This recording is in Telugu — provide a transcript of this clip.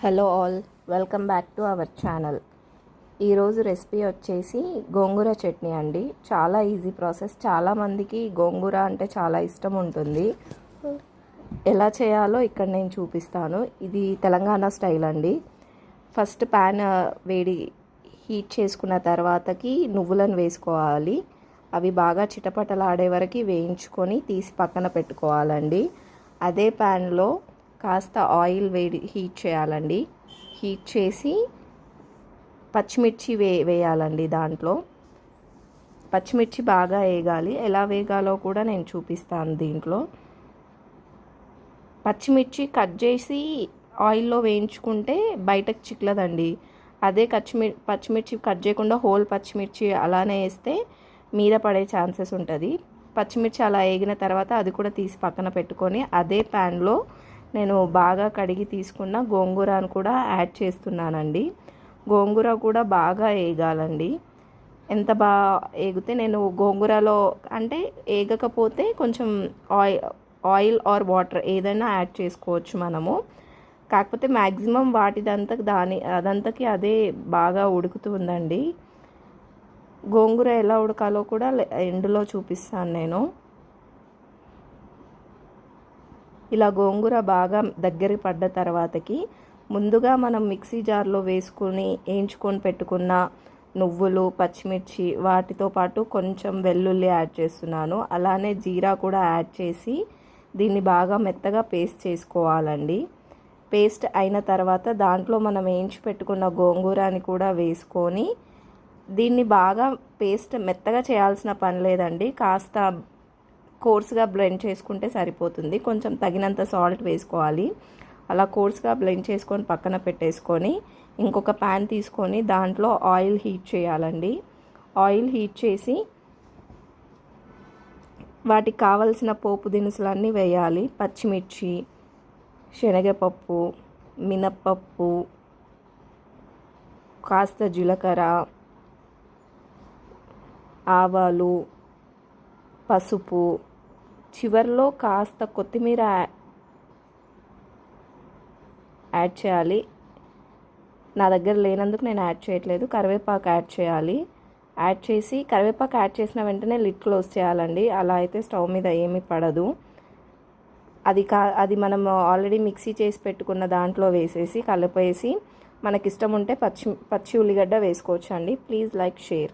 Hello all, welcome back to our channel. ఈరోజు రెసిపీ వచ్చేసి గోంగూర చట్నీ అండి. చాలా ఈజీ ప్రాసెస్. చాలామందికి గోంగూర అంటే చాలా ఇష్టం ఉంటుంది. ఎలా చేయాలో ఇక్కడ నేను చూపిస్తాను. ఇది తెలంగాణ స్టైల్ అండి. ఫస్ట్ ప్యాన్ హీట్ చేసుకున్న తర్వాతకి నువ్వులను వేసుకోవాలి. అవి బాగా చిటపటలాడే వరకు వేయించుకొని తీసి పక్కన పెట్టుకోవాలండి. అదే ప్యాన్లో కాస్త ఆయిల్ హీట్ చేయాలండి. హీట్ చేసి పచ్చిమిర్చి వేయాలండి. దాంట్లో పచ్చిమిర్చి బాగా వేగాలి. ఎలా వేగాలో కూడా నేను చూపిస్తాను. దీంట్లో పచ్చిమిర్చి కట్ చేసి ఆయిల్లో వేయించుకుంటే బయటకు చిక్కలదండి. అదే పచ్చిమిర్చి కట్ చేయకుండా హోల్ పచ్చిమిర్చి అలానే వేస్తే మీద పడే ఛాన్సెస్ ఉంటుంది. పచ్చిమిర్చి అలా వేగిన తర్వాత అది కూడా తీసి పక్కన పెట్టుకొని అదే ప్యాన్లో నేను బాగా కడిగి తీసుకున్న గోంగూరను కూడా యాడ్ చేస్తున్నానండి. గోంగూర కూడా బాగా వేగాలండి. ఎంత బాగా వేగితే నేను గోంగూరలో అంటే వేగకపోతే కొంచెం ఆయిల్ ఆర్ వాటర్ ఏదైనా యాడ్ చేసుకోవచ్చు మనము. కాకపోతే మ్యాక్సిమం అదంతకి అదే బాగా ఉడుకుతుందండి. గోంగూర ఎలా ఉడకాలో కూడా ఎండులో చూపిస్తాను నేను. ఇలా గోంగూర బాగా దగ్గర పడ్డ తర్వాతకి ముందుగా మనం మిక్సీ జార్లో వేసుకొని వేయించుకొని పెట్టుకున్న నువ్వులు, పచ్చిమిర్చి వాటితో పాటు కొంచెం వెల్లుల్లి యాడ్ చేస్తున్నాను. అలానే జీరా కూడా యాడ్ చేసి దీన్ని బాగా మెత్తగా పేస్ట్ చేసుకోవాలండి. పేస్ట్ అయిన తర్వాత దాంట్లో మనం వేయించి పెట్టుకున్న గోంగూరని కూడా వేసుకొని దీన్ని బాగా పేస్ట్ మెత్తగా చేయాల్సిన పని లేదండి. కాస్త కోర్స్గా బ్లెండ్ చేసుకుంటే సరిపోతుంది. కొంచెం తగినంత సాల్ట్ వేసుకోవాలి. అలా కోర్స్గా బ్లెండ్ చేసుకొని పక్కన పెట్టేసుకొని ఇంకొక ప్యాన్ తీసుకొని దాంట్లో ఆయిల్ హీట్ చేయాలండి. ఆయిల్ హీట్ చేసి వాటికి కావలసిన పోపు దినుసులన్నీ వేయాలి. పచ్చిమిర్చి, శనగపప్పు, మినప్పప్పు, కాస్త జీలకర్ర, ఆవాలు, పసుపు, చివర్లో కాస్త కొత్తిమీర యాడ్ చేయాలి. నా దగ్గర లేనందుకు నేను యాడ్ చేయట్లేదు. కరివేపాకు యాడ్ చేయాలి. యాడ్ చేసి కరివేపాకు యాడ్ చేసిన వెంటనే లిడ్ క్లోజ్ చేయాలండి. అలా అయితే స్టవ్ మీద ఏమీ పడదు. అది మనం ఆల్రెడీ మిక్సీ చేసి పెట్టుకున్న దాంట్లో వేసేసి కలిపేసి మనకి ఇష్టం ఉంటే పచ్చి ఉల్లిగడ్డ వేసుకోవచ్చు అండి. Please like, share.